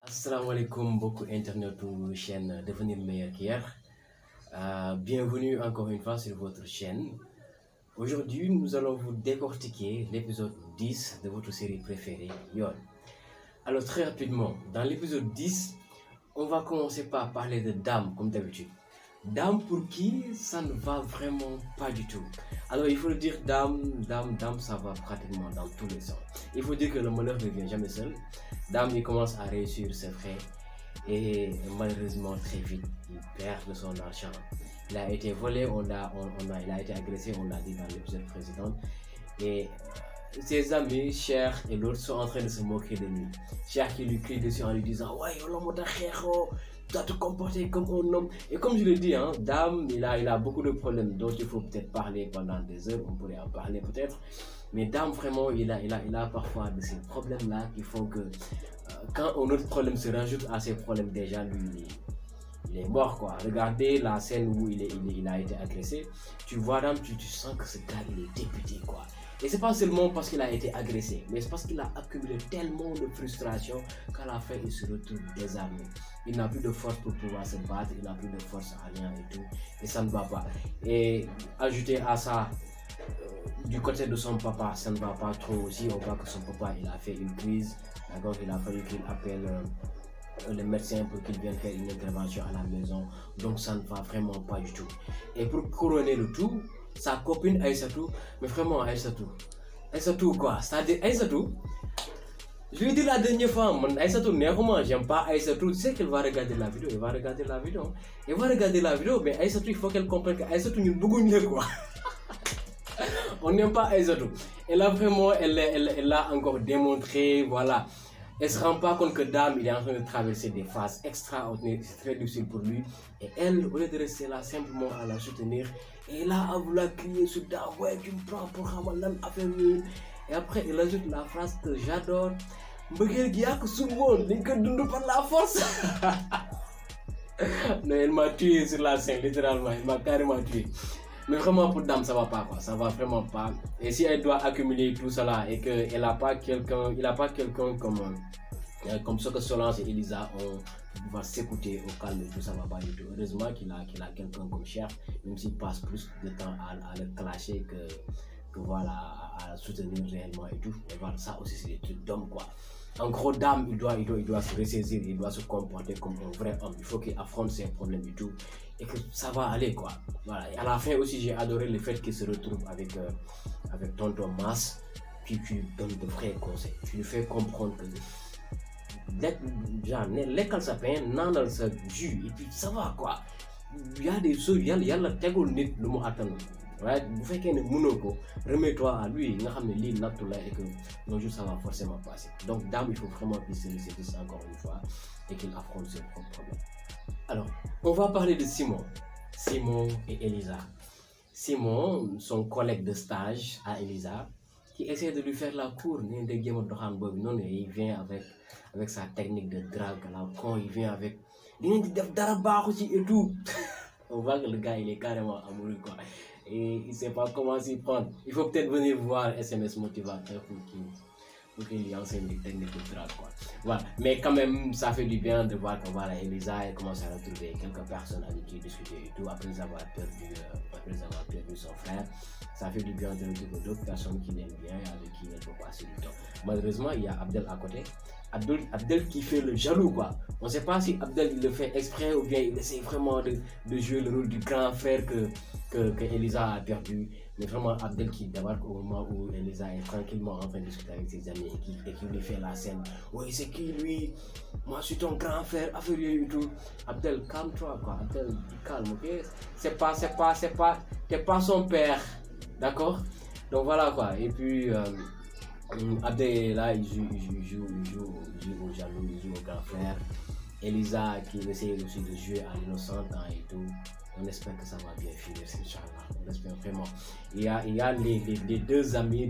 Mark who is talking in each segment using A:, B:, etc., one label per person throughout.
A: Assalamu alaikum, beaucoup internet ou chaîne Devenir meilleur qu'hier. Bienvenue encore une fois sur votre chaîne. Aujourd'hui, nous allons vous décortiquer l'épisode 10 de votre série préférée, Yon. Alors très rapidement, dans l'épisode 10, on va commencer par parler de Dame, comme d'habitude. Dame pour qui ça ne va vraiment pas du tout. Alors il faut le dire, Dame, ça va pratiquement dans tous les sens. Il faut dire que le malheur ne vient jamais seul. Dame, il commence à réussir ses frais et malheureusement très vite, il perd de son argent. Il a été volé, il a été agressé, on l'a dit dans l'épisode précédent. Et ses amis, Cher et l'autre, sont en train de se moquer de lui. Cher qui lui crie dessus en lui disant ouais, l'homme de Khéro, tu dois te comporter comme un homme. Et comme je le dis, hein, Dame, il a beaucoup de problèmes dont il faut peut-être parler pendant des heures, on pourrait en parler peut-être. Mais Dame, vraiment, il a parfois de ces problèmes-là qui font que quand un autre problème se rajoute à ses problèmes, déjà, lui, il est mort, quoi. Regardez la scène où il a été agressé. Tu vois, Dame, tu sens que ce gars, il est député, quoi. Et c'est pas seulement parce qu'il a été agressé, mais c'est parce qu'il a accumulé tellement de frustration qu'à la fin, il se retrouve désarmé. Il n'a plus de force pour pouvoir se battre, il n'a plus de force à rien et tout. Et ça ne va pas. Et ajouter à ça, du côté de son papa, ça ne va pas trop aussi. On voit que son papa, il a fait une crise. D'accord, il a fallu qu'il appelle le médecin pour qu'il vienne faire une intervention à la maison. Donc ça ne va vraiment pas du tout. Et pour couronner le tout, sa copine Aïssatou, mais vraiment Aïssatou quoi, c'est-à-dire Aïssatou, je lui ai dit la dernière fois, Aïssatou, j'aime pas Aïssatou, tu sais qu'elle va regarder la vidéo, elle va regarder la vidéo, mais Aïssatou, il faut qu'elle comprenne qu'Aïssatou, nous beaucoup quoi. On n'aime pas Aïssatou. Et là vraiment, elle l'a encore démontré, voilà. Elle se rend pas compte que Dame, il est en train de traverser des phases extraordinaires, c'est très difficile pour lui. Et elle, au lieu de rester là simplement à la soutenir, elle a voulu crier sur Dame, ouais, tu me prends pour Ramadan, affaire mieux. Et après, elle ajoute la phrase que j'adore, mbëggeel gi yak souvent, dañ ko dund par la force. Non, elle m'a tué sur la scène, littéralement, elle m'a carrément tué. Mais vraiment pour Dame, ça va pas quoi, ça va vraiment pas. Et si elle doit accumuler tout cela et qu'il n'a pas quelqu'un comme ce que Solange et Elisa ont pour pouvoir s'écouter au calme et tout, ça va pas du tout. Heureusement qu'il a quelqu'un comme Cher, même s'il passe plus de temps à le clasher que voilà, à soutenir réellement et tout. Et voilà, ça aussi c'est des trucs d'homme quoi. En gros, Dame, il doit se ressaisir, il doit se comporter comme un vrai homme. Il faut qu'il affronte ses problèmes et tout. Et que ça va aller, quoi. Voilà. Et à la fin aussi, j'ai adoré le fait qu'il se retrouve avec Tonton Mas. Puis tu lui donnes de vrais conseils. Tu lui fais comprendre que l'école s'appelle Nandal se jus. Et puis ça va, quoi. Il y a des choses, il y a la tégol net, le mot attendre. Ouais, vous faites qu'il y a remets-toi à lui, il a et que non, ça va forcément passer. Donc, Dame, il faut vraiment qu'il se laisse encore une fois et qu'il affronte ses propres problèmes. Alors, on va parler de Simon et Elisa. Simon, son collègue de stage à Elisa, qui essaie de lui faire la cour, il vient avec sa technique de drague, là, quand il vient avec et tout. On voit que le gars, il est carrément amoureux, quoi. Et il ne sait pas comment s'y prendre. Il faut peut-être venir voir SMS Motivateur pour qu'il lui enseigne des techniques de drague, quoi. Voilà. Mais quand même, ça fait du bien de voir que voilà, Elisa, elle commence à retrouver quelques personnes avec qui discuter et tout, après avoir perdu son frère. Ça fait du bien de retrouver d'autres personnes qui l'aiment bien et avec qui elle peut passer du temps. Malheureusement, il y a Abdel à côté. Abdel qui fait le jaloux, quoi. On ne sait pas si Abdel il le fait exprès ou bien il essaie vraiment de jouer le rôle du grand frère que Elisa a perdu. Mais vraiment Abdel qui débarque au moment où Elisa est tranquillement en train de discuter avec ses amis et qui lui fait la scène. Oui, c'est qui lui? Moi je suis ton grand frère, affaire et tout. Abdel, calme-toi, quoi. Abdel, calme, ok? T'es pas son père, d'accord? Donc voilà, quoi. Et puis Abdel là, il joue au jaloux, il joue au grand frère. Elisa qui essaie aussi de jouer à l'innocente et tout. On espère que ça va bien finir, Inch'Allah. On espère vraiment. Il y a les deux amis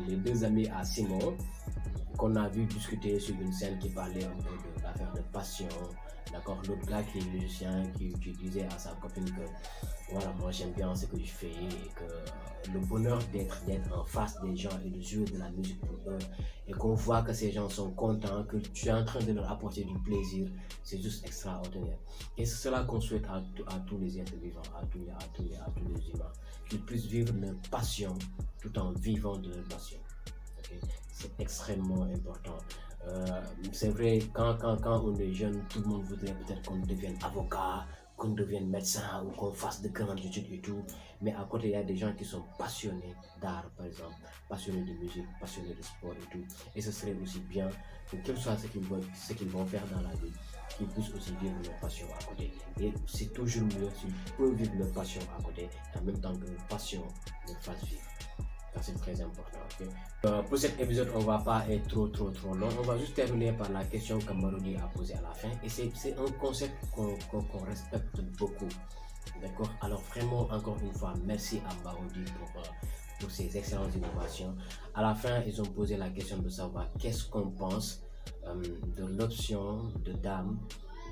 A: les deux amis à Simon. qu'on a vu discuter sur une scène qui parlait un peu de l'affaire de passion. D'accord, l'autre gars qui est musicien qui disait à sa copine que voilà, moi j'aime bien ce que je fais et que le bonheur d'être en face des gens et de jouer de la musique pour eux et qu'on voit que ces gens sont contents, que tu es en train de leur apporter du plaisir, c'est juste extraordinaire. Et c'est cela qu'on souhaite à tous les êtres vivants, à tous les humains, qu'ils puissent vivre leur passion tout en vivant de leur passion. Okay? C'est extrêmement important. C'est vrai, quand on est jeune, tout le monde voudrait peut-être qu'on devienne avocat, qu'on devienne médecin ou qu'on fasse de grandes études et tout. Mais à côté, il y a des gens qui sont passionnés d'art, par exemple, passionnés de musique, passionnés de sport et tout. Et ce serait aussi bien que quel soit ce qu'ils vont faire dans la vie, qu'ils puissent aussi vivre leur passion à côté. Et c'est toujours mieux s'ils peuvent vivre leur passion à côté, en même temps que leur passion leur fasse vivre. Ça, c'est très important. Okay? Pour cet épisode, on ne va pas être trop long. On va juste terminer par la question que Marodi a posée à la fin. Et c'est un concept qu'on respecte beaucoup. D'accord? Alors vraiment, encore une fois, merci à Marodi pour ces excellentes innovations. À la fin, ils ont posé la question de savoir qu'est-ce qu'on pense de l'option de Dame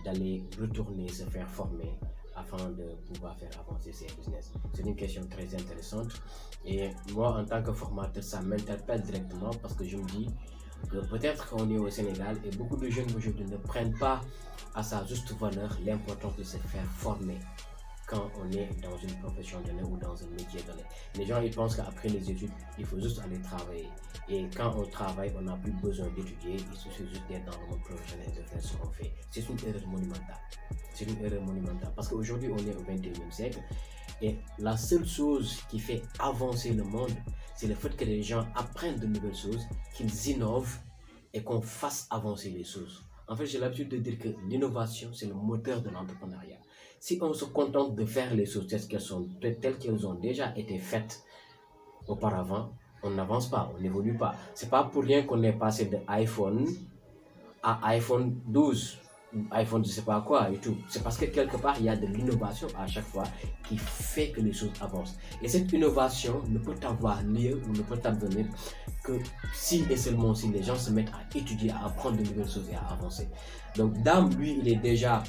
A: d'aller retourner se faire former afin de pouvoir faire avancer ses business. C'est une question très intéressante et moi en tant que formateur ça m'interpelle directement parce que je me dis que peut-être qu'on est au Sénégal et beaucoup de jeunes aujourd'hui ne prennent pas à sa juste valeur l'importance de se faire former quand on est dans une profession donnée ou dans un métier donné. Les gens ils pensent qu'après les études, il faut juste aller travailler. Et quand on travaille, on n'a plus besoin d'étudier, il suffit juste d'être dans le monde professionnel et de faire ce qu'on fait. C'est une erreur monumentale. C'est une erreur monumentale parce qu'aujourd'hui, on est au 21e siècle et la seule chose qui fait avancer le monde, c'est le fait que les gens apprennent de nouvelles choses, qu'ils innovent et qu'on fasse avancer les choses. En fait, j'ai l'habitude de dire que l'innovation, c'est le moteur de l'entrepreneuriat. Si on se contente de faire les choses telles qu'elles ont déjà été faites auparavant, on n'avance pas, on n'évolue pas. C'est pas pour rien qu'on est passé de iPhone à iPhone 12, iPhone je sais pas quoi et tout. C'est parce que quelque part, il y a de l'innovation à chaque fois qui fait que les choses avancent. Et cette innovation ne peut avoir lieu ou ne peut advenir que si et seulement si les gens se mettent à étudier, à apprendre de nouvelles choses et à avancer. Donc Dame, lui, il est déjà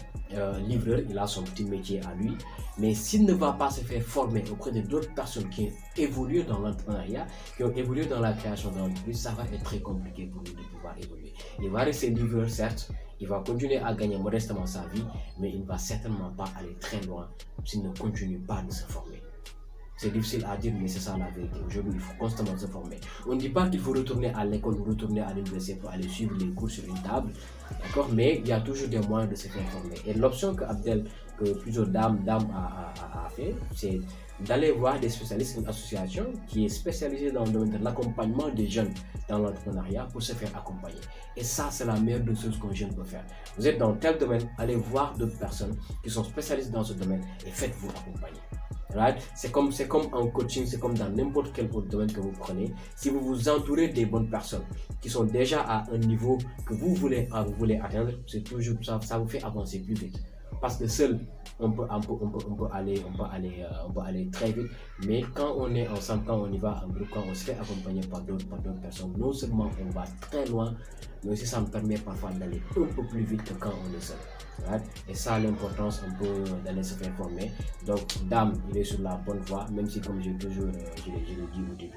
A: livreur, il a son petit métier à lui, mais s'il ne va pas se faire former auprès de d'autres personnes qui évoluent dans l'entrepreneuriat, qui ont évolué dans la création d'entreprise, ça va être très compliqué pour lui de pouvoir évoluer. Il va rester livreur, certes, il va continuer à gagner modestement sa vie, mais il ne va certainement pas aller très loin s'il ne continue pas de se former. C'est difficile à dire, mais c'est ça la vérité. Aujourd'hui, il faut constamment se former. On ne dit pas qu'il faut retourner à l'école ou retourner à l'université pour aller suivre les cours sur une table, d'accord? Mais il y a toujours des moyens de se faire former. Et l'option que plutôt Dame a fait, c'est d'aller voir des spécialistes, une association qui est spécialisée dans le domaine de l'accompagnement des jeunes dans l'entrepreneuriat pour se faire accompagner. Et ça, c'est la meilleure des choses qu'un jeune peut faire. Vous êtes dans tel domaine, allez voir d'autres personnes qui sont spécialistes dans ce domaine et faites-vous accompagner. Right? C'est comme en coaching, c'est comme dans n'importe quel autre domaine que vous prenez. Si vous vous entourez des bonnes personnes qui sont déjà à un niveau que vous voulez atteindre, c'est toujours ça vous fait avancer plus vite. Parce que seul, on peut aller très vite. Mais quand on est ensemble, quand on y va en groupe, quand on se fait accompagner par d'autres personnes, non seulement on va très loin, mais aussi ça nous permet parfois d'aller un peu plus vite que quand on est seul. Right? Et ça, l'importance un peu d'aller se faire former. Donc, Dame, il est sur la bonne voie, même si, comme j'ai toujours, je l'ai dit au début,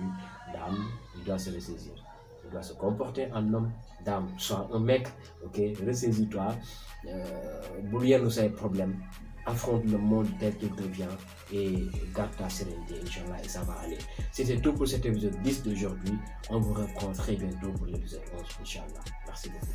A: Dame, il doit se ressaisir. Il doit se comporter en homme. Dame, sois un mec, ok, ressaisis-toi, brouillez-nous ces problèmes, affronte le monde tel qu'il devient et garde ta sérénité, Inch'Allah, et ça va aller. C'était tout pour cet épisode 10 d'aujourd'hui. On vous reprend très bientôt pour l'épisode 11, Inch'Allah. Merci beaucoup.